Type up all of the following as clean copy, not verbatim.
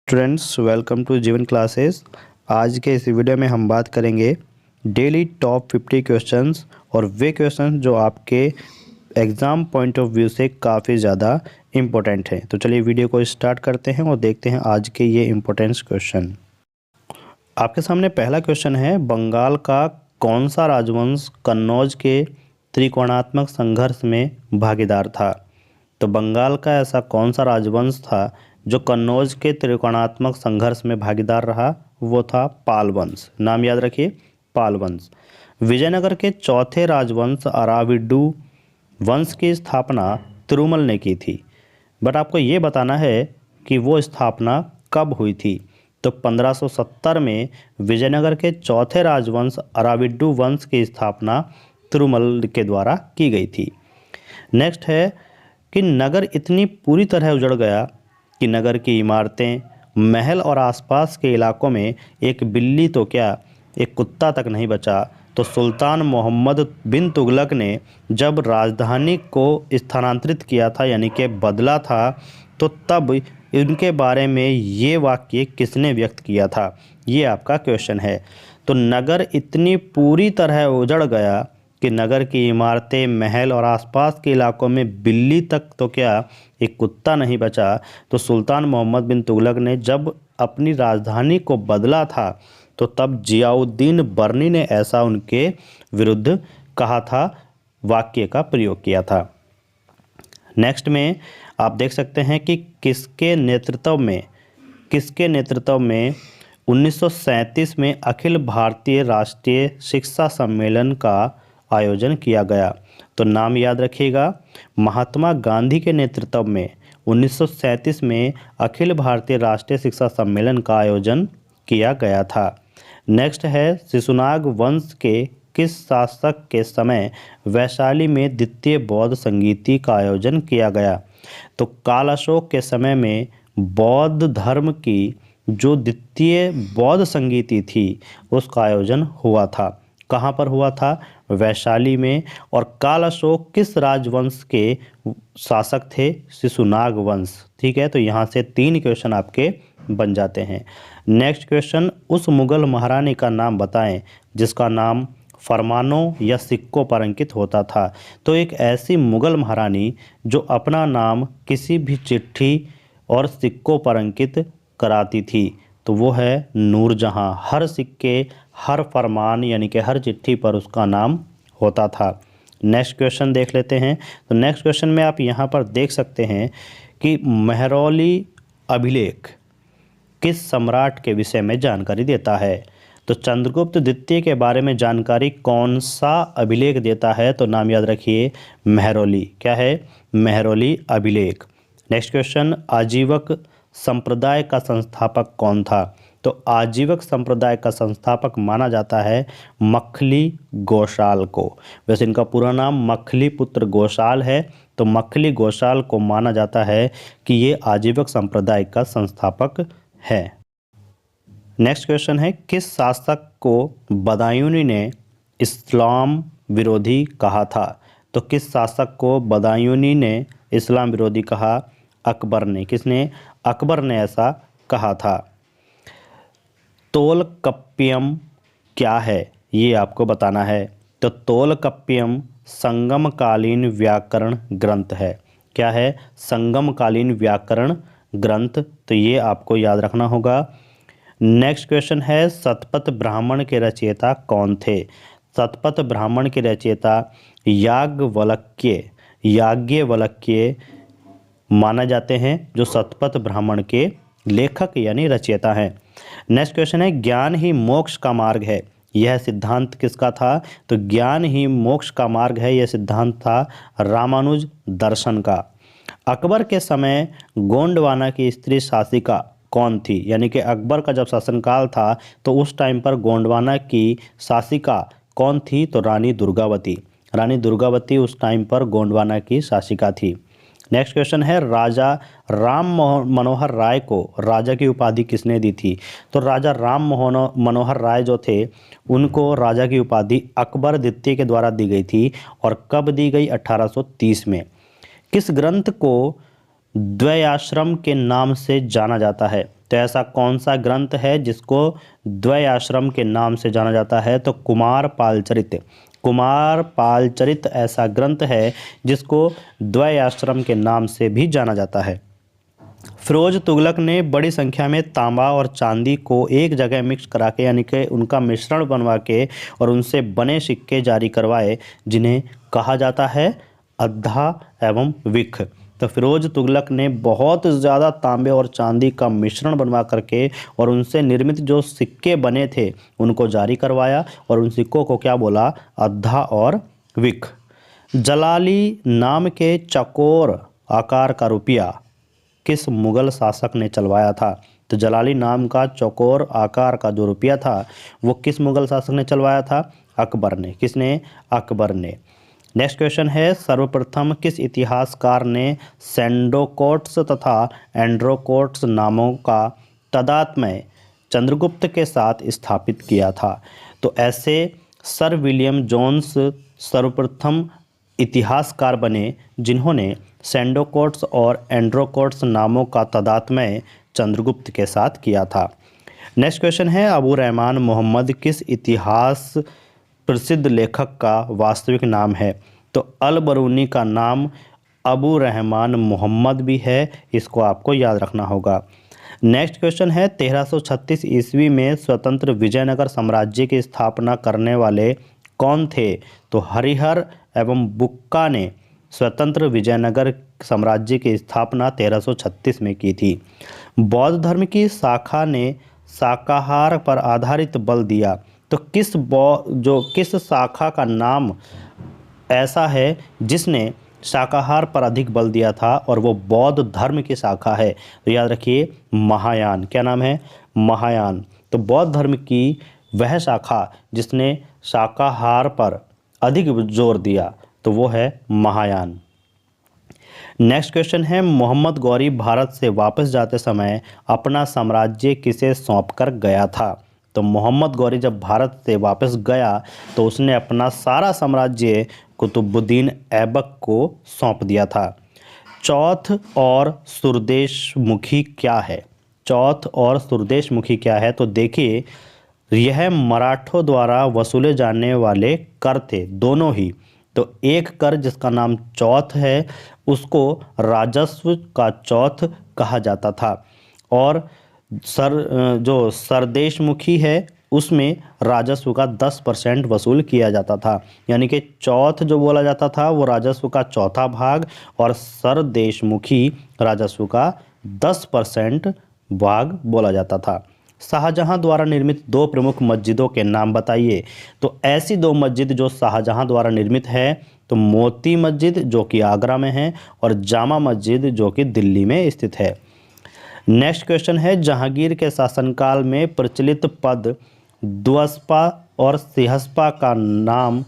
Students welcome to जीवन classes. आज के इस वीडियो में हम बात करेंगे डेली टॉप 50 क्वेश्चंस और वे क्वेश्चंस जो आपके एग्ज़ाम पॉइंट ऑफ व्यू से काफ़ी ज़्यादा इम्पोर्टेंट हैं। तो चलिए वीडियो को स्टार्ट करते हैं और देखते हैं आज के ये इम्पोर्टेंट क्वेश्चन। आपके सामने पहला क्वेश्चन है, बंगाल का कौन सा राजवंश कन्नौज के त्रिकोणात्मक संघर्ष में भागीदार था? तो बंगाल का ऐसा कौन सा राजवंश था जो कन्नौज के त्रिकोणात्मक संघर्ष में भागीदार रहा? वो था पाल वंश। नाम याद रखिए, पाल वंश। विजयनगर के चौथे राजवंश अराविडू वंश की स्थापना तिरुमल ने की थी, बट आपको ये बताना है कि वो स्थापना कब हुई थी। तो 1570 में विजयनगर के चौथे राजवंश अराविडू वंश की स्थापना तिरुमल के द्वारा की गई थी। नेक्स्ट है कि नगर इतनी पूरी तरह उजड़ गया कि नगर की इमारतें, महल और आसपास के इलाकों में एक बिल्ली तो क्या, एक कुत्ता तक नहीं बचा। तो सुल्तान मोहम्मद बिन तुगलक ने जब राजधानी को स्थानांतरित किया था, यानी कि बदला था, तो तब इनके बारे में ये वाक्य किसने व्यक्त किया था? ये आपका क्वेश्चन है। तो नगर इतनी पूरी तरह उजड़ गया कि नगर की इमारतें, महल और आसपास के इलाकों में बिल्ली तक तो क्या, एक कुत्ता नहीं बचा। तो सुल्तान मोहम्मद बिन तुगलक ने जब अपनी राजधानी को बदला था, तो तब जियाउद्दीन बर्नी ने ऐसा उनके विरुद्ध कहा था, वाक्य का प्रयोग किया था। नेक्स्ट में आप देख सकते हैं कि किसके नेतृत्व में 1937 में अखिल भारतीय राष्ट्रीय शिक्षा सम्मेलन का आयोजन किया गया। तो नाम याद रखिएगा, महात्मा गांधी के नेतृत्व में 1937 में अखिल भारतीय राष्ट्रीय शिक्षा सम्मेलन का आयोजन किया गया था। नेक्स्ट है, शिशुनाग वंश के किस शासक के समय वैशाली में द्वितीय बौद्ध संगीति का आयोजन किया गया? तो काल अशोक के समय में बौद्ध धर्म की जो द्वितीय बौद्ध संगीति थी, उसका आयोजन हुआ था। कहाँ पर हुआ था? वैशाली में। और काल अशोक किस राजवंश के शासक थे? शिशुनाग वंश। ठीक है, तो यहाँ से 3 क्वेश्चन आपके बन जाते हैं। नेक्स्ट क्वेश्चन, उस मुगल महारानी का नाम बताएं जिसका नाम फरमानों या सिक्कों पर अंकित होता था। तो एक ऐसी मुगल महारानी जो अपना नाम किसी भी चिट्ठी और सिक्कों पर अंकित कराती थी, तो वो है नूरजहां। हर सिक्के, हर फरमान यानी कि हर चिट्ठी पर उसका नाम होता था। नेक्स्ट क्वेश्चन देख लेते हैं। तो नेक्स्ट क्वेश्चन में आप यहाँ पर देख सकते हैं कि महरौली अभिलेख किस सम्राट के विषय में जानकारी देता है? तो चंद्रगुप्त द्वितीय के बारे में जानकारी कौन सा अभिलेख देता है? तो नाम याद रखिए, महरौली। क्या है? महरौली अभिलेख। नेक्स्ट क्वेश्चन, आजीवक संप्रदाय का संस्थापक कौन था? तो आजीवक संप्रदाय का संस्थापक माना जाता है मखली गोशाल को। वैसे इनका पूरा नाम मखली पुत्र गोशाल है, तो मखली गोशाल को माना जाता है कि ये आजीवक संप्रदाय का संस्थापक है। नेक्स्ट क्वेश्चन है, किस शासक को बदायूनी ने इस्लाम विरोधी कहा था? तो किस शासक को बदायूनी ने इस्लाम विरोधी कहा? अकबर ने। किसने? अकबर ने ऐसा कहा था। तोलकप्पियम क्या है, ये आपको बताना है। तो तोलकप्पियम संगमकालीन व्याकरण ग्रंथ है। क्या है? संगमकालीन व्याकरण ग्रंथ। तो ये आपको याद रखना होगा। नेक्स्ट क्वेश्चन है, शतपथ ब्राह्मण के रचयिता कौन थे? शतपथ ब्राह्मण के रचयिता याज्ञवल्क्य माना जाते हैं, जो शतपथ ब्राह्मण के लेखक यानी रचयिता हैं। नेक्स्ट क्वेश्चन है, ज्ञान ही मोक्ष का मार्ग है, यह सिद्धांत किसका था? तो ज्ञान ही मोक्ष का मार्ग है, यह सिद्धांत था रामानुज दर्शन का। अकबर के समय गोंडवाना की स्त्री शासिका कौन थी? यानी कि अकबर का जब शासनकाल था, तो उस टाइम पर गोंडवाना की शासिका कौन थी? तो रानी दुर्गावती। रानी दुर्गावती उस टाइम पर गोंडवाना की शासिका थी। नेक्स्ट क्वेश्चन है, राजा राम मनोहर राय को राजा की उपाधि किसने दी थी? तो राजा राम मनोहर राय जो थे, उनको राजा की उपाधि अकबर द्वितीय के द्वारा दी गई थी। और कब दी गई? 1830 में। किस ग्रंथ को द्वयाश्रम के नाम से जाना जाता है? तो ऐसा कौन सा ग्रंथ है जिसको द्वयाश्रम के नाम से जाना जाता है? तो कुमारपाल चरित। कुमारपाल चरित ऐसा ग्रंथ है जिसको द्वयाश्रम के नाम से भी जाना जाता है। फिरोज तुगलक ने बड़ी संख्या में तांबा और चांदी को एक जगह मिक्स करा के यानी कि उनका मिश्रण बनवा के और उनसे बने सिक्के जारी करवाए, जिन्हें कहा जाता है अद्धा एवं विख। तो फिरोज तुगलक ने बहुत ज़्यादा तांबे और चांदी का मिश्रण बनवा करके और उनसे निर्मित जो सिक्के बने थे उनको जारी करवाया और उन सिक्कों को क्या बोला? अद्धा और विख। जलाली नाम के चकोर आकार का रुपया किस मुगल शासक ने चलवाया था? तो जलाली नाम का चौकोर आकार का जो रुपया था वो किस मुगल शासक ने चलवाया था? अकबर ने। किसने? अकबर ने। नेक्स्ट क्वेश्चन है, सर्वप्रथम किस इतिहासकार ने सैंडोकोट्स तथा एंड्रोकोट्स नामों का तदात्म्य चंद्रगुप्त के साथ स्थापित किया था? तो ऐसे सर विलियम जोन्स सर्वप्रथम इतिहासकार बने जिन्होंने सैंडोकोट्स और एंड्रोकोट्स नामों का तदात्म्य चंद्रगुप्त के साथ किया था। नेक्स्ट क्वेश्चन है, अबू रहमान मोहम्मद किस इतिहास प्रसिद्ध लेखक का वास्तविक नाम है? तो अल बरूनी का नाम अबू रहमान मोहम्मद भी है, इसको आपको याद रखना होगा। नेक्स्ट क्वेश्चन है, 1336 ईस्वी में स्वतंत्र विजयनगर साम्राज्य की स्थापना करने वाले कौन थे? तो हरिहर एवं बुक्का ने स्वतंत्र विजयनगर साम्राज्य की स्थापना 1336 में की थी। बौद्ध धर्म की शाखा ने शाकाहार पर आधारित बल दिया। तो किस शाखा का नाम ऐसा है जिसने शाकाहार पर अधिक बल दिया था और वो बौद्ध धर्म की शाखा है? तो याद रखिए, महायान। क्या नाम है? महायान। तो बौद्ध धर्म की वह शाखा जिसने शाकाहार पर अधिक जोर दिया तो वो है महायान। नेक्स्ट क्वेश्चन है, मोहम्मद गौरी भारत से वापस जाते समय अपना साम्राज्य किसे सौंपकर गया था? तो मोहम्मद गौरी जब भारत से वापस गया तो उसने अपना सारा साम्राज्य कुतुबुद्दीन ऐबक को सौंप दिया था। चौथ और सुरदेशमुखी क्या है? चौथ और सुरदेशमुखी क्या है? तो देखिए, यह मराठों द्वारा वसूले जाने वाले कर थे, दोनों ही। तो एक कर जिसका नाम चौथ है उसको राजस्व का चौथ कहा जाता था और जो सरदेशमुखी है उसमें राजस्व का 10% वसूल किया जाता था। यानी कि चौथ जो बोला जाता था वो राजस्व का चौथा भाग और सरदेशमुखी राजस्व का 10% भाग बोला जाता था। शाहजहां द्वारा निर्मित दो प्रमुख मस्जिदों के नाम बताइए। तो ऐसी दो मस्जिद जो शाहजहां द्वारा निर्मित है तो मोती मस्जिद जो कि आगरा में है और जामा मस्जिद जो कि दिल्ली में स्थित है। नेक्स्ट क्वेश्चन है, जहांगीर के शासनकाल में प्रचलित पद दुअस्पा और सिहस्पा का नाम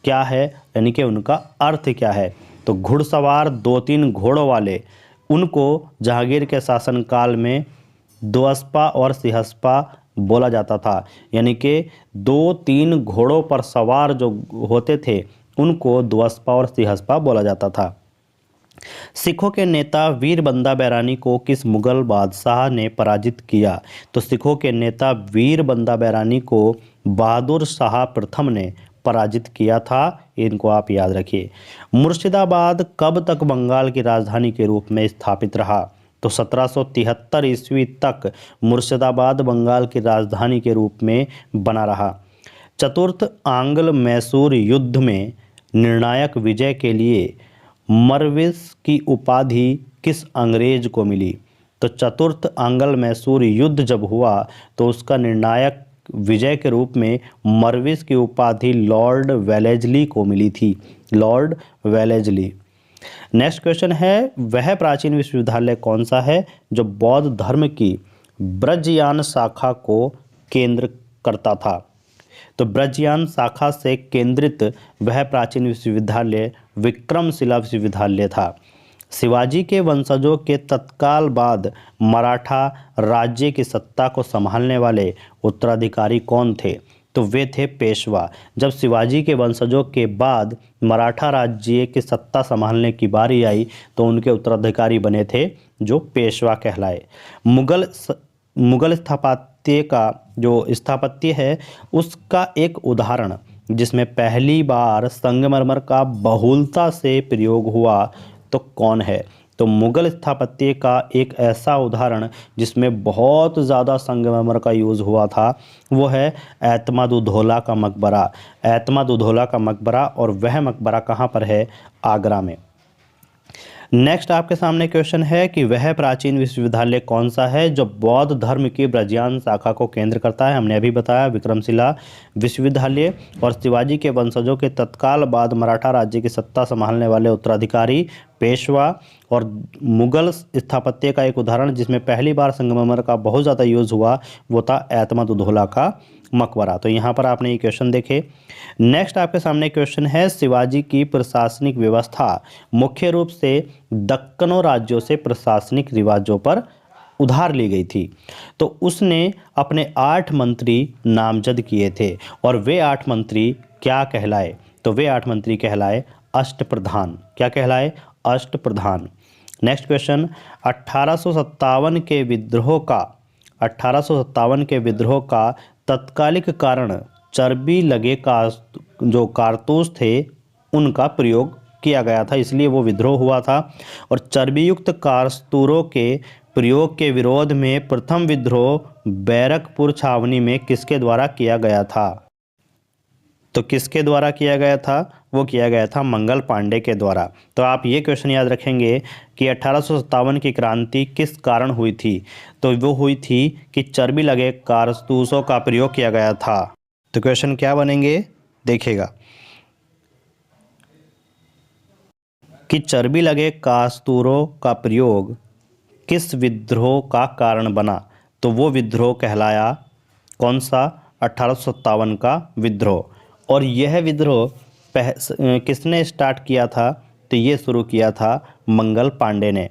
क्या है, यानी कि उनका अर्थ क्या है? तो घुड़सवार 2-3 घोड़ों वाले, उनको जहांगीर के शासनकाल में दुअस्पा और सिहस्पा बोला जाता था। यानी कि 2-3 घोड़ों पर सवार जो होते थे उनको दुअस्पा और सिहस्पा बोला जाता था। सिखों के नेता वीर बंदा बैरानी को किस मुगल बादशाह ने पराजित किया? तो सिखों के नेता वीर बंदा बैरानी को बहादुर शाह प्रथम ने पराजित किया था। इनको आप याद रखिए। मुर्शिदाबाद कब तक बंगाल की राजधानी के रूप में स्थापित रहा? तो 1773 ईस्वी तक मुर्शिदाबाद बंगाल की राजधानी के रूप में बना रहा। चतुर्थ आंग्ल मैसूर युद्ध में निर्णायक विजय के लिए मरविस की उपाधि किस अंग्रेज को मिली? तो चतुर्थ आंग्ल मैसूर युद्ध जब हुआ तो उसका निर्णायक विजय के रूप में मरविस की उपाधि लॉर्ड वेलेजली को मिली थी। Lord Wellesley. नेक्स्ट क्वेश्चन है, वह प्राचीन विश्वविद्यालय कौन सा है जो बौद्ध धर्म की ब्रजयान शाखा को केंद्र करता था? तो ब्रजयान शाखा से केंद्रित वह प्राचीन विश्वविद्यालय विक्रमशिला विश्वविद्यालय था। शिवाजी के वंशजों के तत्काल बाद मराठा राज्य की सत्ता को संभालने वाले उत्तराधिकारी कौन थे? तो वे थे पेशवा। जब शिवाजी के वंशजों के बाद मराठा राज्य की सत्ता संभालने की बारी आई तो उनके उत्तराधिकारी बने थे जो पेशवा कहलाए। मुगल मुगल स्थापत्य का जो स्थापत्य है उसका एक उदाहरण जिसमें पहली बार संगमरमर का बहुलता से प्रयोग हुआ तो कौन है? तो मुगल स्थापत्य का एक ऐसा उदाहरण जिसमें बहुत ज़्यादा संगमरमर का यूज़ हुआ था वो है एतमाद-उद-दौला का मकबरा। एतमाद-उद-दौला का मकबरा, और वह मकबरा कहाँ पर है? आगरा में। नेक्स्ट आपके सामने क्वेश्चन है कि वह प्राचीन विश्वविद्यालय कौन सा है जो बौद्ध धर्म की ब्रजियान शाखा को केंद्र करता है? हमने अभी बताया विक्रमशिला विश्वविद्यालय। और शिवाजी के वंशजों के तत्काल बाद मराठा राज्य की सत्ता संभालने वाले उत्तराधिकारी पेशवा। और मुगल स्थापत्य का एक उदाहरण जिसमें पहली बार संगमरमर का बहुत ज़्यादा यूज़ हुआ वो था एतमाद-उद-दौला का मकबरा। तो यहाँ पर आपने ये क्वेश्चन देखे। नेक्स्ट आपके सामने क्वेश्चन है शिवाजी की प्रशासनिक व्यवस्था मुख्य रूप से दक्कनों राज्यों से प्रशासनिक रिवाजों पर उधार ली गई थी। तो उसने अपने 8 मंत्री नामजद किए थे और वे 8 मंत्री क्या कहलाए? तो वे 8 मंत्री कहलाए अष्टप्रधान। क्या कहलाए? अष्टप्रधान। नेक्स्ट क्वेश्चन, 1857 के विद्रोह का तत्कालिक कारण चर्बी लगे जो कारतूस थे उनका प्रयोग किया गया था, इसलिए वो विद्रोह हुआ था। और चर्बीयुक्त कारतूसों के प्रयोग के विरोध में प्रथम विद्रोह बैरकपुर छावनी में किसके द्वारा किया गया था? तो किसके द्वारा किया गया था? वो किया गया था मंगल पांडे के द्वारा। तो आप ये क्वेश्चन याद रखेंगे कि 1857 की क्रांति किस कारण हुई थी? तो वो हुई थी कि चर्बी लगे कारतूसों का प्रयोग किया गया था। तो क्वेश्चन क्या बनेंगे देखिएगा कि चर्बी लगे कारतूसों का प्रयोग किस विद्रोह का कारण बना? तो वो विद्रोह कहलाया कौन सा? 1857 का विद्रोह। और यह विद्रोह किसने स्टार्ट किया था? तो ये शुरू किया था मंगल पांडे ने।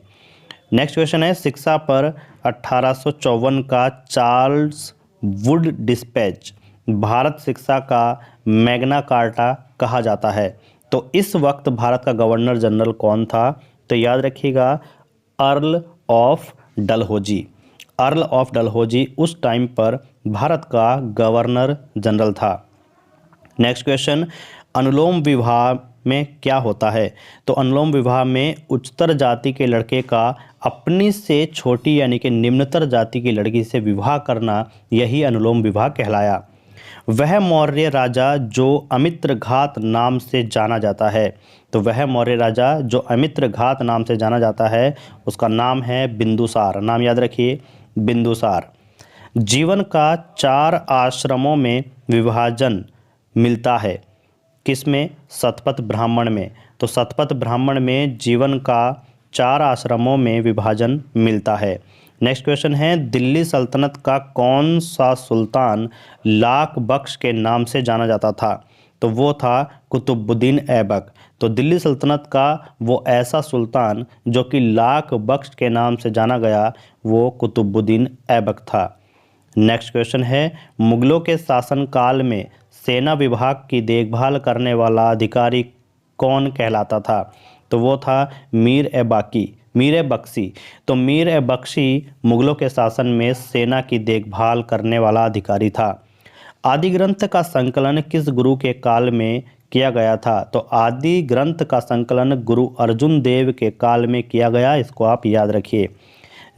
नेक्स्ट क्वेश्चन है शिक्षा पर 1854 का चार्ल्स वुड डिस्पैच भारत शिक्षा का मैग्ना कार्टा कहा जाता है। तो इस वक्त भारत का गवर्नर जनरल कौन था? तो याद रखिएगा earl of Dalhousie. Earl of Dalhousie उस टाइम पर भारत का गवर्नर जनरल था। नेक्स्ट क्वेश्चन, अनुलोम विवाह में क्या होता है? तो अनुलोम विवाह में उच्चतर जाति के लड़के का अपनी से छोटी यानी कि निम्नतर जाति की लड़की से विवाह करना, यही अनुलोम विवाह कहलाया। वह मौर्य राजा जो अमित्रघात नाम से जाना जाता है। तो वह मौर्य राजा जो अमित्रघात नाम से जाना जाता है उसका नाम है बिंदुसार। नाम याद रखिए बिंदुसार। जीवन का 4 आश्रमों में विभाजन मिलता है। किसमें? शतपथ ब्राह्मण में। तो शतपथ ब्राह्मण में जीवन का 4 आश्रमों में विभाजन मिलता है। नेक्स्ट क्वेश्चन है दिल्ली सल्तनत का कौन सा सुल्तान लाख बख्श के नाम से जाना जाता था? तो वो था कुतुबुद्दीन ऐबक। तो दिल्ली सल्तनत का वो ऐसा सुल्तान जो कि लाख बख्श के नाम से जाना गया वो कुतुबुद्दीन ऐबक था। नेक्स्ट क्वेश्चन है मुगलों के शासनकाल में सेना विभाग की देखभाल करने वाला अधिकारी कौन कहलाता था? तो वो था मीर-ए-बख्शी। तो मीर-ए-बख्शी मुगलों के शासन में सेना की देखभाल करने वाला अधिकारी था। आदि ग्रंथ का संकलन किस गुरु के काल में किया गया था? तो आदि ग्रंथ का संकलन गुरु अर्जुन देव के काल में किया गया, इसको आप याद रखिए।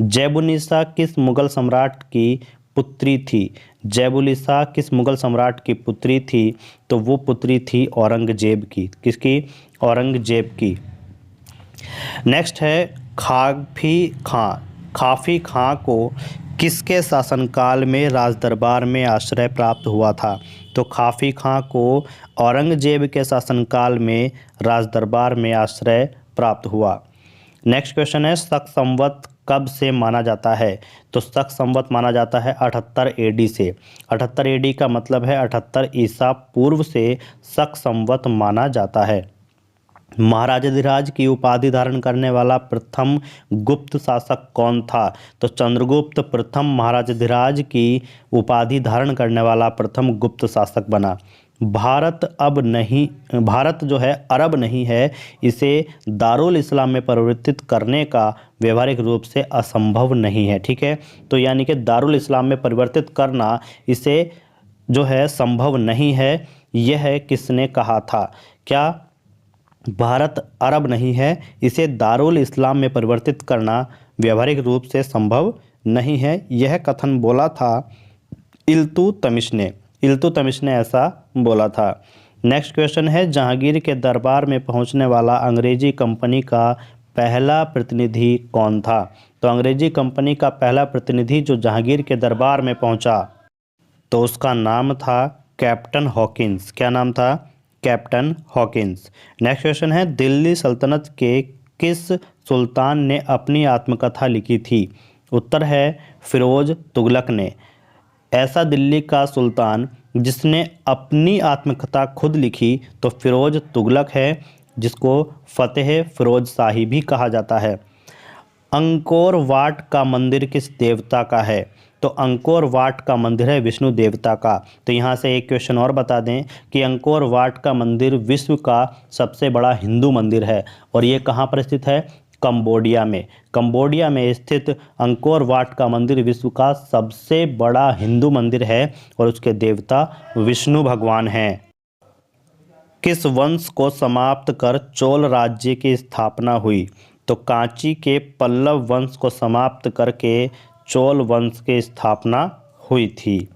जैबुनिसा किस मुगल सम्राट की पुत्री थी? जैबुनिसा किस मुगल सम्राट की पुत्री थी? तो वो पुत्री थी औरंगजेब की। किसकी? औरंगजेब की। नेक्स्ट है खाफी खां को किसके शासनकाल में राजदरबार में आश्रय प्राप्त हुआ था? तो खाफी खां को औरंगजेब के शासनकाल में राजदरबार में आश्रय प्राप्त हुआ। नेक्स्ट क्वेश्चन है शक संवत कब से माना जाता है? तो शक संवत माना जाता है 78 एडी से। 78 एडी का मतलब है 78 ईसा पूर्व से शक संवत माना जाता है। महाराजाधिराज की उपाधि धारण करने वाला प्रथम गुप्त शासक कौन था? तो चंद्रगुप्त प्रथम महाराजाधिराज की उपाधि धारण करने वाला प्रथम गुप्त शासक बना। भारत जो है अरब नहीं है, इसे दारुल इस्लाम में परिवर्तित करने का व्यवहारिक रूप से असंभव नहीं है। ठीक है, तो यानी कि दारुल इस्लाम में परिवर्तित करना इसे जो है संभव नहीं है। यह किसने कहा था? क्या भारत अरब नहीं है, इसे दारुल इस्लाम में परिवर्तित करना व्यवहारिक रूप से संभव नहीं है, यह कथन बोला था इल्तुतमिश ने। इल्तुतमिश ने ऐसा बोला था। नेक्स्ट क्वेश्चन है, जहांगीर के दरबार में पहुंचने वाला अंग्रेजी कंपनी का पहला प्रतिनिधि कौन था? तो अंग्रेजी कंपनी का पहला प्रतिनिधि जो जहांगीर के दरबार में पहुंचा तो उसका नाम था कैप्टन हॉकिंस। क्या नाम था? Captain Hawkins. नेक्स्ट क्वेश्चन है, दिल्ली सल्तनत के किस सुल्तान ने अपनी आत्मकथा लिखी थी? उत्तर है फिरोज तुगलक ने। ऐसा दिल्ली का सुल्तान जिसने अपनी आत्मकथा खुद लिखी तो फिरोज तुगलक है, जिसको फतेह फिरोज शाही भी कहा जाता है। अंकोर वाट का मंदिर किस देवता का है? तो अंकोर वाट का मंदिर है विष्णु देवता का। तो यहाँ से एक क्वेश्चन और बता दें कि अंकोर वाट का मंदिर विश्व का सबसे बड़ा हिंदू मंदिर है और ये कहाँ पर स्थित है? कंबोडिया में। कंबोडिया में स्थित अंकोर वाट का मंदिर विश्व का सबसे बड़ा हिंदू मंदिर है और उसके देवता विष्णु भगवान हैं। किस वंश को समाप्त कर चोल राज्य की स्थापना हुई? तो कांची के पल्लव वंश को समाप्त करके चोल वंश की स्थापना हुई थी।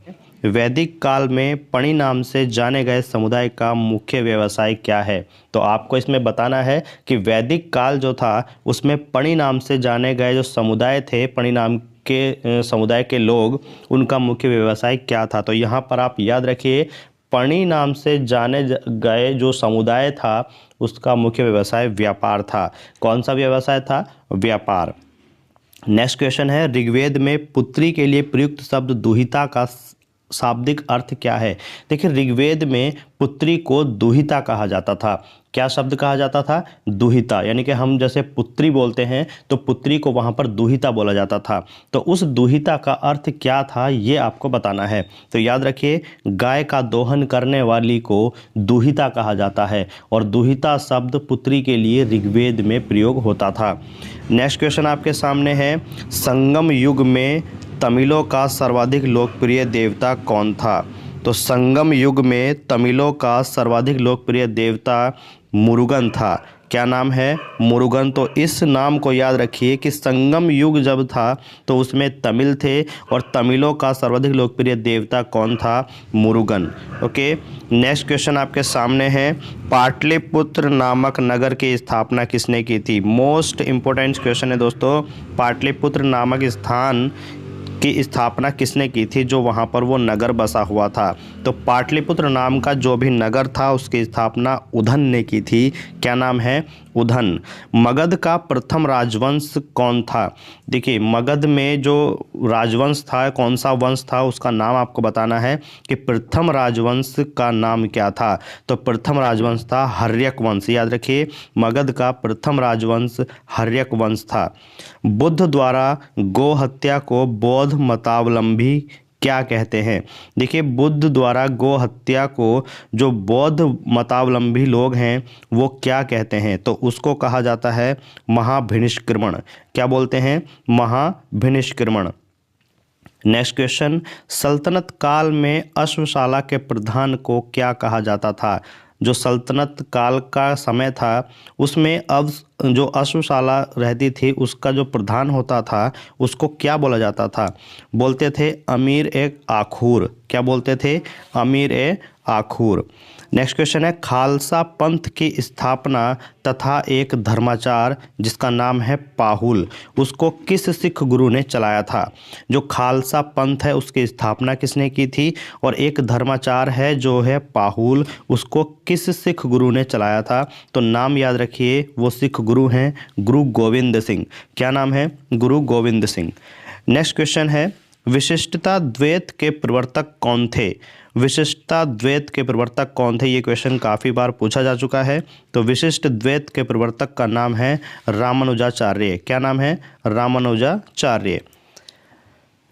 वैदिक काल में पणि नाम से जाने गए समुदाय का मुख्य व्यवसाय क्या है? तो आपको इसमें बताना है कि वैदिक काल जो था उसमें पणि नाम से जाने गए जो समुदाय थे, पणि नाम के समुदाय के लोग, उनका मुख्य व्यवसाय क्या था? तो यहाँ पर आप याद रखिए, पणि नाम से जाने गए जो समुदाय था उसका मुख्य व्यवसाय व्यापार था। कौन सा व्यवसाय था? व्यापार। नेक्स्ट क्वेश्चन है, ऋग्वेद में पुत्री के लिए प्रयुक्त शब्द दुहिता का शाब्दिक अर्थ क्या है? देखिए, ऋग्वेद में पुत्री को दुहिता कहा जाता था। क्या शब्द कहा जाता था? दुहिता। यानी कि हम जैसे पुत्री बोलते हैं तो पुत्री को वहाँ पर दुहिता बोला जाता था। तो उस दुहिता का अर्थ क्या था ये आपको बताना है। तो याद रखिए, गाय का दोहन करने वाली को दुहिता कहा जाता है और दुहिता शब्द पुत्री के लिए ऋग्वेद में प्रयोग होता था। नेक्स्ट क्वेश्चन आपके सामने है, संगम युग में तमिलों का सर्वाधिक लोकप्रिय देवता कौन था? तो संगम युग में तमिलों का सर्वाधिक लोकप्रिय देवता मुरुगन था। क्या नाम है? मुरुगन। तो इस नाम को याद रखिए कि संगम युग जब था तो उसमें तमिल थे और तमिलों का सर्वाधिक लोकप्रिय देवता कौन था? मुरुगन। ओके, नेक्स्ट क्वेश्चन आपके सामने है, पाटलिपुत्र नामक नगर की स्थापना किसने की थी? मोस्ट इंपॉर्टेंट क्वेश्चन है दोस्तों। पाटलिपुत्र नामक स्थान की स्थापना किसने की थी जो वहाँ पर वो नगर बसा हुआ था? तो पाटलिपुत्र नाम का जो भी नगर था उसकी स्थापना उधन ने की थी। क्या नाम है? उधन। मगध का प्रथम राजवंश कौन था? देखिए, मगध में जो राजवंश था, कौन सा वंश था, उसका नाम आपको बताना है कि प्रथम राजवंश का नाम क्या था। तो प्रथम राजवंश था हर्यक वंश। याद रखिए, मगध का प्रथम राजवंश हर्यक वंश था। बुद्ध द्वारा गो हत्या को बौद्ध मतावलंबी क्या कहते हैं? देखिए, बुद्ध द्वारा गो हत्या को जो बौद्ध मतावलंबी लोग हैं वो क्या कहते हैं? तो उसको कहा जाता है महाभिनिष्क्रमण। क्या बोलते हैं? महाभिनिष्क्रमण। नेक्स्ट क्वेश्चन, सल्तनत काल में अश्वशाला के प्रधान को क्या कहा जाता था? जो सल्तनत काल का समय था उसमें अब जो अश्वशाला रहती थी उसका जो प्रधान होता था उसको क्या बोला जाता था? बोलते थे अमीर ए आखूर। क्या बोलते थे? अमीर ए आखूर। नेक्स्ट क्वेश्चन है, खालसा पंथ की स्थापना तथा एक धर्माचार जिसका नाम है पाहुल, उसको किस सिख गुरु ने चलाया था? जो खालसा पंथ है उसकी स्थापना किसने की थी? और एक धर्माचार है जो है पाहुल, उसको किस सिख गुरु ने चलाया था? तो नाम याद रखिए, वो सिख गुरु हैं गुरु गोविंद सिंह। क्या नाम है? गुरु गोविंद सिंह। नेक्स्ट क्वेश्चन है, विशिष्टता द्वैत के प्रवर्तक कौन थे? विशिष्टता द्वैत के प्रवर्तक कौन थे? ये क्वेश्चन काफ़ी बार पूछा जा चुका है। तो विशिष्ट द्वैत के प्रवर्तक का नाम है रामानुजाचार्य। क्या नाम है? रामानुजाचार्य।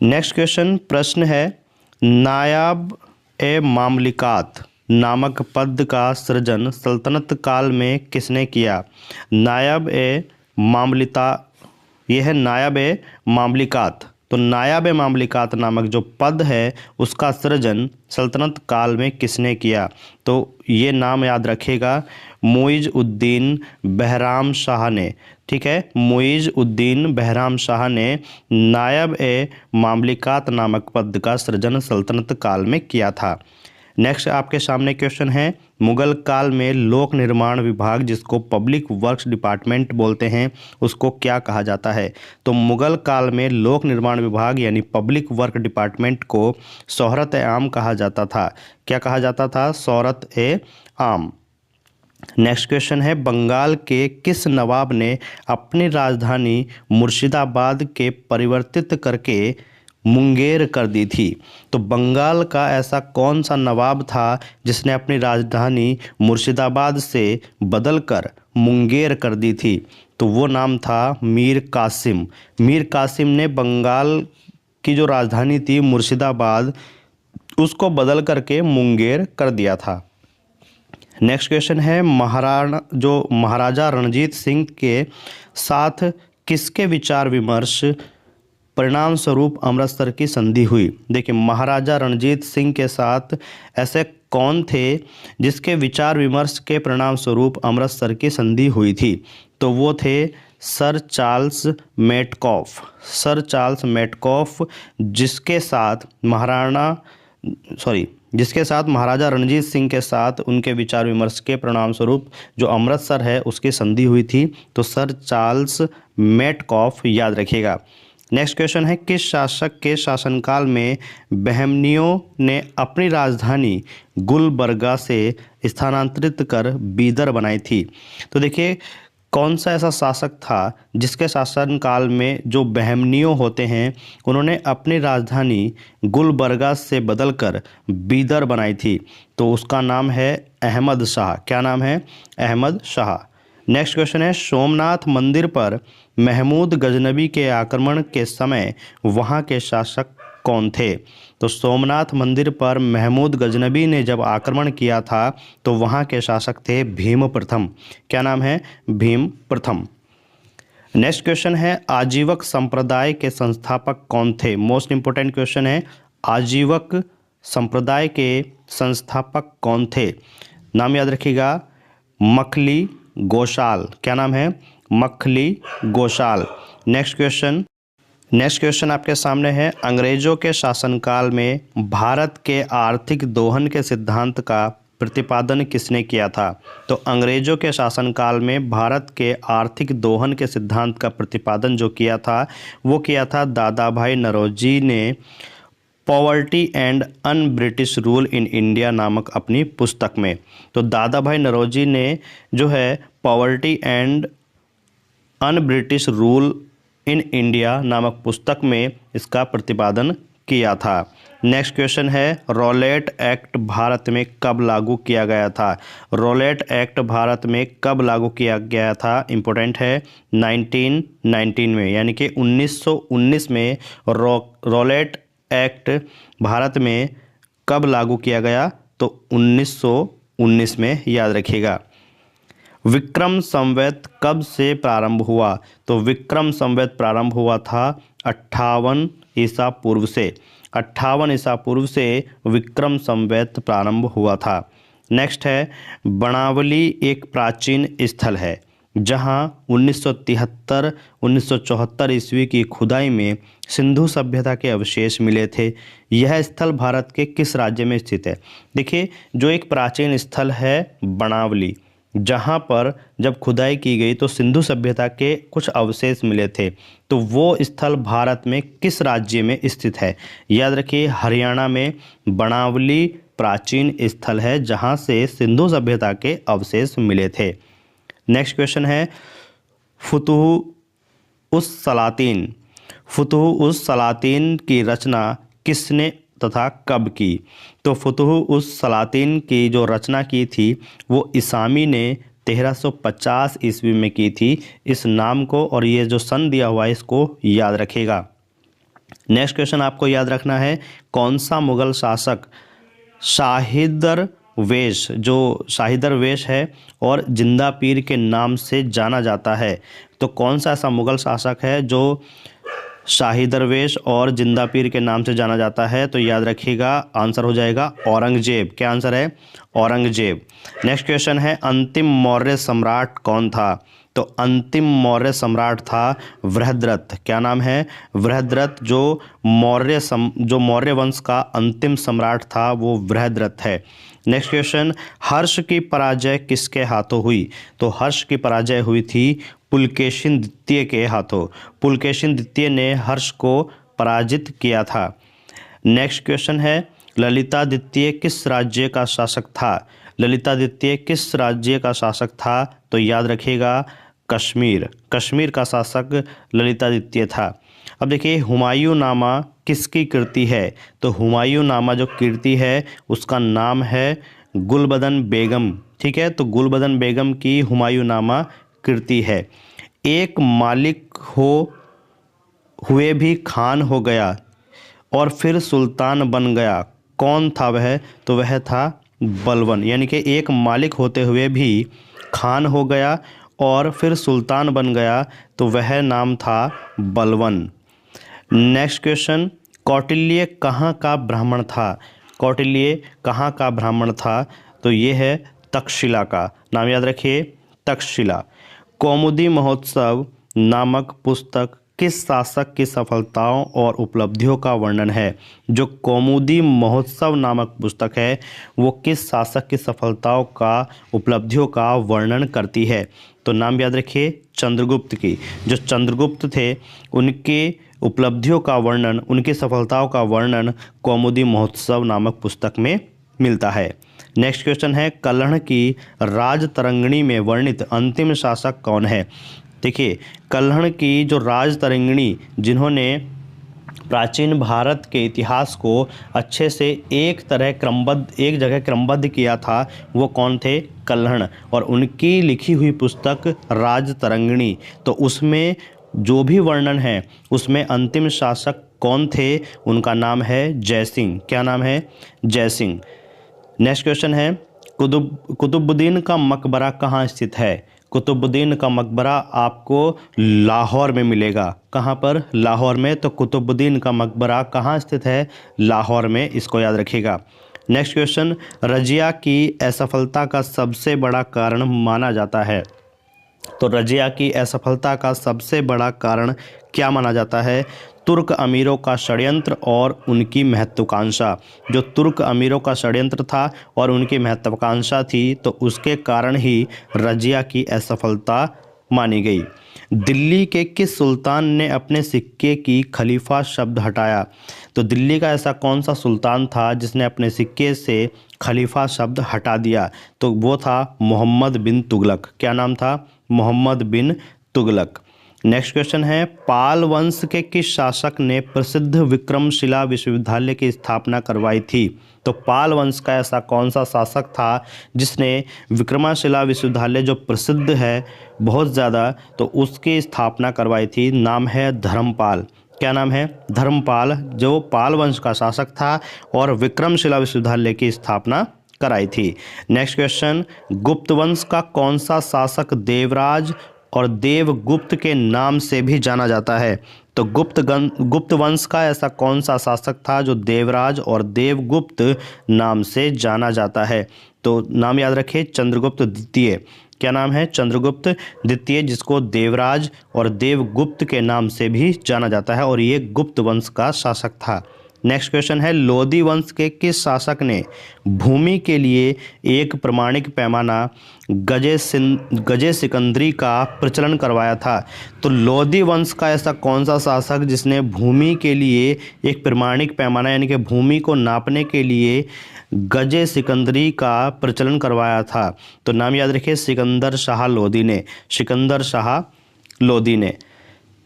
नेक्स्ट क्वेश्चन प्रश्न है, नायाब ए मामलिकात नामक पद का सृजन सल्तनत काल में किसने किया? नायब ए मामलिता, यह है नायब ए मामलिकात। तो नायब ए मामलिकात नामक जो पद है उसका सृजन सल्तनत काल में किसने किया? तो ये नाम याद रखिएगा, मुइज़ उद्दीन बहराम शाह ने। ठीक है, मुइज़ उद्दीन बहराम शाह ने नायब ए मामलिकात नामक पद का सृजन सल्तनत काल में किया था। नेक्स्ट आपके सामने क्वेश्चन है, मुगल काल में लोक निर्माण विभाग जिसको पब्लिक वर्क्स डिपार्टमेंट बोलते हैं उसको क्या कहा जाता है? तो मुगल काल में लोक निर्माण विभाग यानी पब्लिक वर्क डिपार्टमेंट को शोहरत ए आम कहा जाता था। क्या कहा जाता था? शोहरत ए आम। नेक्स्ट क्वेश्चन है, बंगाल के किस नवाब ने अपनी राजधानी मुर्शिदाबाद के परिवर्तित करके मुंगेर कर दी थी? तो बंगाल का ऐसा कौन सा नवाब था जिसने अपनी राजधानी मुर्शिदाबाद से बदलकर मुंगेर कर दी थी? तो वो नाम था मीर कासिम। मीर कासिम ने बंगाल की जो राजधानी थी मुर्शिदाबाद उसको बदल करके मुंगेर कर दिया था। नेक्स्ट क्वेश्चन है, महाराजा रणजीत सिंह के साथ किसके विचार विमर्श परिणाम स्वरूप अमृतसर की संधि हुई? देखिए, महाराजा रणजीत सिंह के साथ ऐसे कौन थे जिसके विचार विमर्श के परिणाम स्वरूप अमृतसर की संधि हुई थी? तो वो थे sir Charles Metcalfe. Sir Charles Metcalfe जिसके साथ महाराजा रणजीत सिंह के साथ उनके विचार विमर्श के परिणाम स्वरूप जो अमृतसर है उसकी संधि हुई थी। तो सर चार्ल्स मेटकॉफ याद रखिएगा। नेक्स्ट क्वेश्चन है, किस शासक के शासनकाल में बहमनियों ने अपनी राजधानी गुलबर्गा से स्थानांतरित कर बीदर बनाई थी? तो देखिए, कौन सा ऐसा शासक था जिसके शासनकाल में जो बहमनियों होते हैं उन्होंने अपनी राजधानी गुलबर्गा से बदलकर बीदर बनाई थी? तो उसका नाम है अहमद शाह। क्या नाम है? अहमद शाह। नेक्स्ट क्वेश्चन है, सोमनाथ मंदिर पर महमूद गजनबी के आक्रमण के समय वहाँ के शासक कौन थे? तो सोमनाथ मंदिर पर महमूद गजनबी ने जब आक्रमण किया था तो वहाँ के शासक थे भीम प्रथम। क्या नाम है? भीम प्रथम। नेक्स्ट क्वेश्चन है, आजीवक संप्रदाय के संस्थापक कौन थे? मोस्ट इंपोर्टेंट क्वेश्चन है, आजीवक संप्रदाय के संस्थापक कौन थे? नाम याद रखिएगा, मखली गोशाल। क्या नाम है? मखली गोशाल। नेक्स्ट क्वेश्चन आपके सामने है, अंग्रेजों के शासनकाल में भारत के आर्थिक दोहन के सिद्धांत का प्रतिपादन किसने किया था? तो अंग्रेजों के शासनकाल में भारत के आर्थिक दोहन के सिद्धांत का प्रतिपादन जो किया था वो किया था दादा भाई नौरोजी ने poverty and un British rule in India नामक अपनी पुस्तक में। तो दादा भाई नौरोजी ने जो है poverty and un British rule in India नामक पुस्तक में इसका प्रतिपादन किया था। नेक्स्ट क्वेश्चन है, रॉलेट एक्ट भारत में कब लागू किया गया था? रॉलेट एक्ट भारत में कब लागू किया गया था? इम्पोर्टेंट है, 1919 में, यानी कि 1919 में रॉलेट एक्ट भारत में कब लागू किया गया? तो 1919 में, याद रखिएगा। विक्रम संवत कब से प्रारंभ हुआ? तो विक्रम संवत प्रारंभ हुआ था 58 ईसा पूर्व से। 58 ईसा पूर्व से विक्रम संवत प्रारंभ हुआ था। नेक्स्ट है, बनावली एक प्राचीन स्थल है जहां 1973-1974 ईस्वी की खुदाई में सिंधु सभ्यता के अवशेष मिले थे। यह स्थल भारत के किस राज्य में स्थित है? देखिए, जो एक प्राचीन स्थल है बनावली, जहां पर जब खुदाई की गई तो सिंधु सभ्यता के कुछ अवशेष मिले थे, तो वो स्थल भारत में किस राज्य में स्थित है? याद रखिए, हरियाणा में बनावली प्राचीन स्थल है जहां से सिंधु सभ्यता के अवशेष मिले थे। नेक्स्ट क्वेश्चन है, फुतुह उस सलातीन की रचना किसने तथा कब की? तो फुतुह उस सलातीन की जो रचना की थी वो इसामी ने 1350 ईस्वी में की थी। इस नाम को और ये जो सन दिया हुआ है इसको याद रखिएगा। नेक्स्ट क्वेश्चन आपको याद रखना है, कौन सा मुगल शासक शाहिदर वेश जो शाही दरवेश है और जिंदा पीर के नाम से जाना जाता है। तो कौन सा ऐसा मुगल शासक है जो शाही दरवेश और जिंदा पीर के नाम से जाना जाता है? तो याद रखिएगा, आंसर हो जाएगा औरंगजेब। क्या आंसर है? औरंगजेब। नेक्स्ट क्वेश्चन है, अंतिम मौर्य सम्राट कौन था? तो अंतिम मौर्य सम्राट था बृहद्रथ। क्या नाम है? बृहद्रथ। जो मौर्य वंश का अंतिम सम्राट था वो बृहद्रथ है। नेक्स्ट क्वेश्चन, हर्ष की पराजय किसके हाथों हुई? तो हर्ष की पराजय हुई थी पुलकेशिन द्वितीय के हाथों। पुलकेशिन द्वितीय ने हर्ष को पराजित किया था। नेक्स्ट क्वेश्चन है, ललितादित्य किस राज्य का शासक था? ललितादित्य किस राज्य का शासक था? तो याद रखिएगा, कश्मीर। कश्मीर का शासक ललितादित्य था। अब देखिए, हुमायूं नामा किसकी कृति है? तो हुमायूं नामा जो कृति है उसका नाम है गुलबदन बेगम। ठीक है, तो गुलबदन बेगम की हुमायूं नामा कृति है। एक मालिक हुए भी खान हो गया और फिर सुल्तान बन गया, कौन था वह? तो वह था बलबन। यानी कि एक मालिक होते हुए भी खान हो गया और फिर सुल्तान बन गया, तो वह नाम था बलबन। नेक्स्ट क्वेश्चन, कौटिल्य कहाँ का ब्राह्मण था? कौटिल्य कहाँ का ब्राह्मण था? तो ये है तक्षशिला का। नाम याद रखिए, तक्षशिला। कौमुदी महोत्सव नामक पुस्तक किस शासक की सफलताओं और उपलब्धियों का वर्णन है? जो कौमुदी महोत्सव नामक पुस्तक है वो किस शासक की सफलताओं का उपलब्धियों का वर्णन करती है? तो नाम याद रखिए, चंद्रगुप्त की। जो चंद्रगुप्त थे उनके उपलब्धियों का वर्णन, उनकी सफलताओं का वर्णन कौमुदी महोत्सव नामक पुस्तक में मिलता है। नेक्स्ट क्वेश्चन है, कल्हण की राजतरंगिणी में वर्णित अंतिम शासक कौन है? देखिए, कल्हण की जो राजतरंगिणी, जिन्होंने प्राचीन भारत के इतिहास को अच्छे से एक जगह क्रमबद्ध किया था, वो कौन थे? कल्हण। और उनकी लिखी हुई पुस्तक राजतरंगिणी, तो उसमें जो भी वर्णन है उसमें अंतिम शासक कौन थे? उनका नाम है जयसिंह। क्या नाम है? जयसिंह। नेक्स्ट क्वेश्चन है, कुतुबुद्दीन का मकबरा कहाँ स्थित है? कुतुबुद्दीन का मकबरा आपको लाहौर में मिलेगा। कहाँ पर? लाहौर में। तो कुतुबुद्दीन का मकबरा कहाँ स्थित है? लाहौर में। इसको याद रखिएगा। नेक्स्ट क्वेश्चन, रजिया की असफलता का सबसे बड़ा कारण माना जाता है? तो रजिया की असफलता का सबसे बड़ा कारण क्या माना जाता है? तुर्क अमीरों का षड्यंत्र और उनकी महत्वाकांक्षा। जो तुर्क अमीरों का षड्यंत्र था और उनकी महत्वाकांक्षा थी, तो उसके कारण ही रजिया की असफलता मानी गई। दिल्ली के किस सुल्तान ने अपने सिक्के की खलीफा शब्द हटाया? तो दिल्ली का ऐसा कौन सा सुल्तान था जिसने अपने सिक्के से खलीफा शब्द हटा दिया? तो वो था मोहम्मद बिन तुगलक। क्या नाम था? मोहम्मद बिन तुगलक। नेक्स्ट क्वेश्चन है, पाल वंश के किस शासक ने प्रसिद्ध विक्रमशिला विश्वविद्यालय की स्थापना करवाई थी? तो पाल वंश का ऐसा कौन सा शासक था जिसने विक्रमशिला विश्वविद्यालय जो प्रसिद्ध है बहुत ज़्यादा, तो उसकी स्थापना करवाई थी? नाम है धर्मपाल। क्या नाम है? धर्मपाल, जो पाल वंश का शासक था और विक्रमशिला विश्वविद्यालय की स्थापना कराई थी। नेक्स्ट क्वेश्चन, गुप्त वंश का कौन सा शासक देवराज और देवगुप्त के नाम से भी जाना जाता है? तो गुप्त वंश का ऐसा कौन सा शासक था जो देवराज और देवगुप्त नाम से जाना जाता है? तो नाम याद रखिए, चंद्रगुप्त द्वितीय। क्या नाम है? चंद्रगुप्त द्वितीय, जिसको देवराज और देवगुप्त के नाम से भी जाना जाता है, और ये गुप्त वंश का शासक था। नेक्स्ट क्वेश्चन है, लोदी वंश के किस शासक ने भूमि के लिए एक प्रमाणिक पैमाना गजे सिकंदरी का प्रचलन करवाया था? तो लोदी वंश का ऐसा कौन सा शासक जिसने भूमि के लिए एक प्रमाणिक पैमाना यानी कि भूमि को नापने के लिए गजे सिकंदरी का प्रचलन करवाया था? तो नाम याद रखिए, सिकंदर शाह लोदी ने। सिकंदर शाह लोदी ने।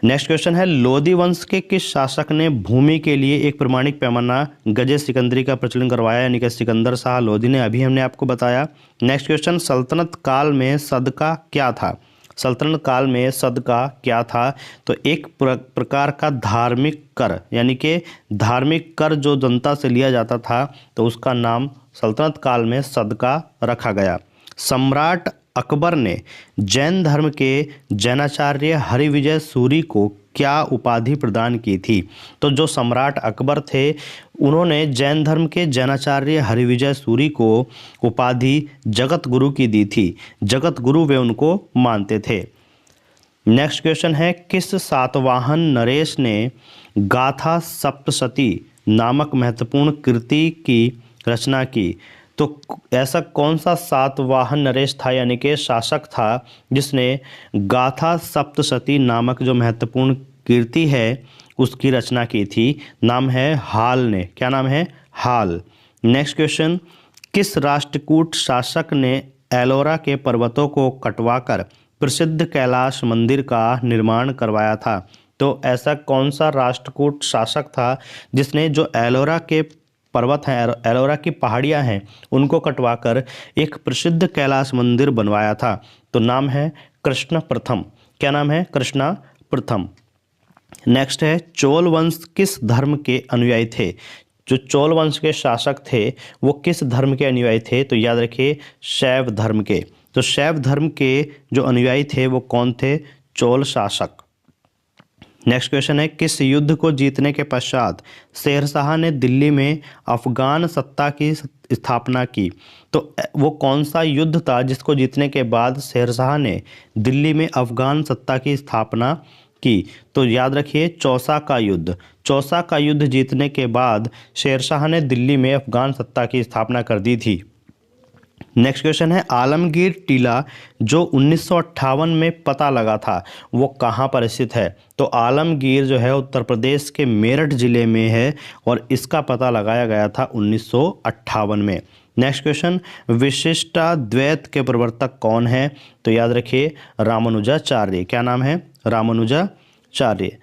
नेक्स्ट क्वेश्चन है, लोदी वंश के किस शासक ने भूमि के लिए एक प्रमाणिक पैमाना गजे सिकंदरी का प्रचलन करवाया? यानी कि सिकंदर शाह लोदी ने। अभी हमने आपको बताया। नेक्स्ट क्वेश्चन, सल्तनत काल में सदका क्या था? सल्तनत काल में सदका क्या था? तो एक प्रकार का धार्मिक कर, यानी कि धार्मिक कर जो जनता से लिया जाता था, तो उसका नाम सल्तनत काल में सदका रखा गया। सम्राट अकबर ने जैन धर्म के जैनाचार्य हरिविजय सूरी को क्या उपाधि प्रदान की थी? तो जो सम्राट अकबर थे उन्होंने जैन धर्म के जैनाचार्य हरिविजय सूरी को उपाधि जगत गुरु की दी थी। जगत गुरु वे उनको मानते थे। नेक्स्ट क्वेश्चन है, किस सातवाहन नरेश ने गाथा सप्तशती नामक महत्वपूर्ण कृति की रचना की? तो ऐसा कौन सा सातवाहन नरेश था, यानी कि शासक था, जिसने गाथा सप्तशती नामक जो महत्वपूर्ण कृति है उसकी रचना की थी? नाम है हाल ने। क्या नाम है? हाल। नेक्स्ट क्वेश्चन, किस राष्ट्रकूट शासक ने एलोरा के पर्वतों को कटवाकर प्रसिद्ध कैलाश मंदिर का निर्माण करवाया था? तो ऐसा कौन सा राष्ट्रकूट शासक था जिसने जो एलोरा के पर्वत हैं, एलोरा की पहाड़ियां हैं, उनको कटवाकर एक प्रसिद्ध कैलाश मंदिर बनवाया था? तो नाम है कृष्ण प्रथम। क्या नाम है? कृष्णा प्रथम। नेक्स्ट है, चोल वंश किस धर्म के अनुयायी थे? जो चोल वंश के शासक थे वो किस धर्म के अनुयायी थे? तो याद रखिए शैव धर्म के। तो शैव धर्म के जो अनुयायी थे वो कौन थे? चोल शासक। नेक्स्ट क्वेश्चन है, किस युद्ध को जीतने के पश्चात शेरशाह ने दिल्ली में अफगान सत्ता की स्थापना की? तो वो कौन सा युद्ध था जिसको जीतने के बाद शेरशाह ने दिल्ली में अफगान सत्ता की स्थापना की? तो याद रखिए चौसा का युद्ध। चौसा का युद्ध जीतने के बाद शेरशाह ने दिल्ली में अफगान सत्ता की स्थापना कर दी थी। नेक्स्ट क्वेश्चन है, आलमगीर टीला जो 1958 में पता लगा था वो कहाँ पर स्थित है? तो आलमगीर जो है उत्तर प्रदेश के मेरठ जिले में है और इसका पता लगाया गया था 1958 में। नेक्स्ट क्वेश्चन, विशिष्टाद्वैत के प्रवर्तक कौन है? तो याद रखिए रामानुजाचार्य। क्या नाम है? रामानुजाचार्य।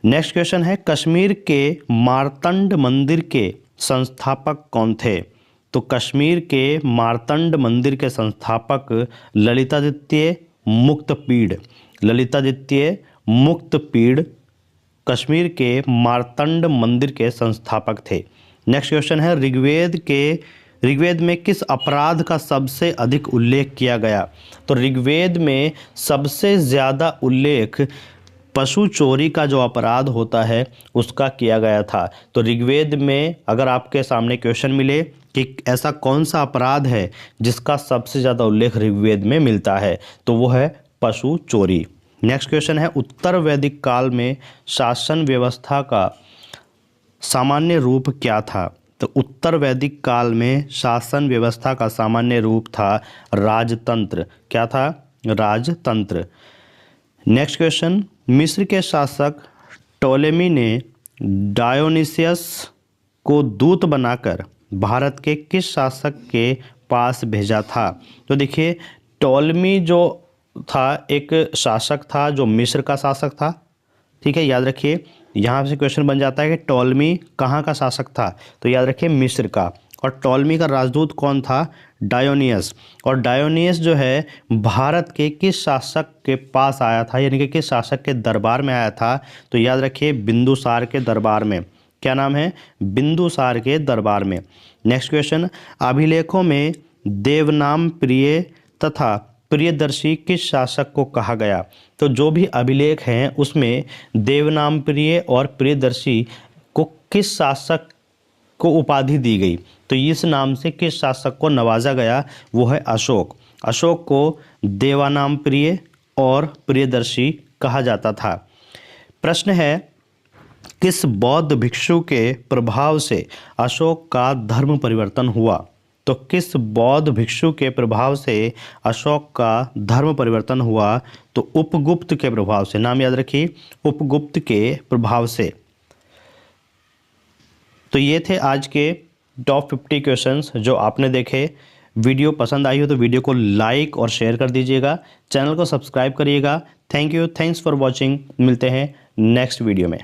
नेक्स्ट क्वेश्चन है, कश्मीर के मार्तंड मंदिर के संस्थापक कौन थे? तो कश्मीर के मार्तंड मंदिर के संस्थापक ललितादित्य मुक्तपीड़। ललितादित्य मुक्तपीड़ कश्मीर के मार्तंड मंदिर के संस्थापक थे। नेक्स्ट क्वेश्चन है, ऋग्वेद में किस अपराध का सबसे अधिक उल्लेख किया गया? तो ऋग्वेद में सबसे ज़्यादा उल्लेख पशु चोरी का जो अपराध होता है उसका किया गया था। तो ऋग्वेद में अगर आपके सामने क्वेश्चन मिले कि ऐसा कौन सा अपराध है जिसका सबसे ज़्यादा उल्लेख ऋग्वेद में मिलता है, तो वो है पशु चोरी। नेक्स्ट क्वेश्चन है, उत्तर वैदिक काल में शासन व्यवस्था का सामान्य रूप क्या था? तो उत्तर वैदिक काल में शासन व्यवस्था का सामान्य रूप था राजतंत्र। क्या था? राजतंत्र। नेक्स्ट क्वेश्चन, मिस्र के शासक टोलेमी ने डायोनिसियस को दूत बनाकर भारत के किस शासक के पास भेजा था? तो देखिए टोलेमी जो था एक शासक था जो मिस्र का शासक था। ठीक है, याद रखिए यहाँ से क्वेश्चन बन जाता है कि टोलेमी कहाँ का शासक था? तो याद रखिए मिस्र का। और टोलेमी का राजदूत कौन था? डायोनियस। और डायोनियस जो है भारत के किस शासक के पास आया था, यानी कि किस शासक के दरबार में आया था? तो याद रखिए बिंदुसार के दरबार में। क्या नाम है? बिंदुसार के दरबार में। नेक्स्ट क्वेश्चन, अभिलेखों में देवनाम प्रिय तथा प्रियदर्शी किस शासक को कहा गया? तो जो भी अभिलेख हैं उसमें देवनाम प्रिय और प्रियदर्शी को किस शासक को उपाधि दी गई? तो इस नाम से किस शासक को नवाजा गया? वो है अशोक। अशोक को देवानाम प्रिय और प्रियदर्शी कहा जाता था। प्रश्न है, किस बौद्ध भिक्षु के प्रभाव से अशोक का धर्म परिवर्तन हुआ? तो किस बौद्ध भिक्षु के प्रभाव से अशोक का धर्म परिवर्तन हुआ? तो उपगुप्त के प्रभाव से। नाम याद रखिए उपगुप्त के प्रभाव से। तो ये थे आज के टॉप 50 क्वेश्चंस जो आपने देखे। वीडियो पसंद आई हो तो वीडियो को लाइक और शेयर कर दीजिएगा। चैनल को सब्सक्राइब करिएगा। Thank you, thanks for watching. मिलते हैं नेक्स्ट वीडियो में।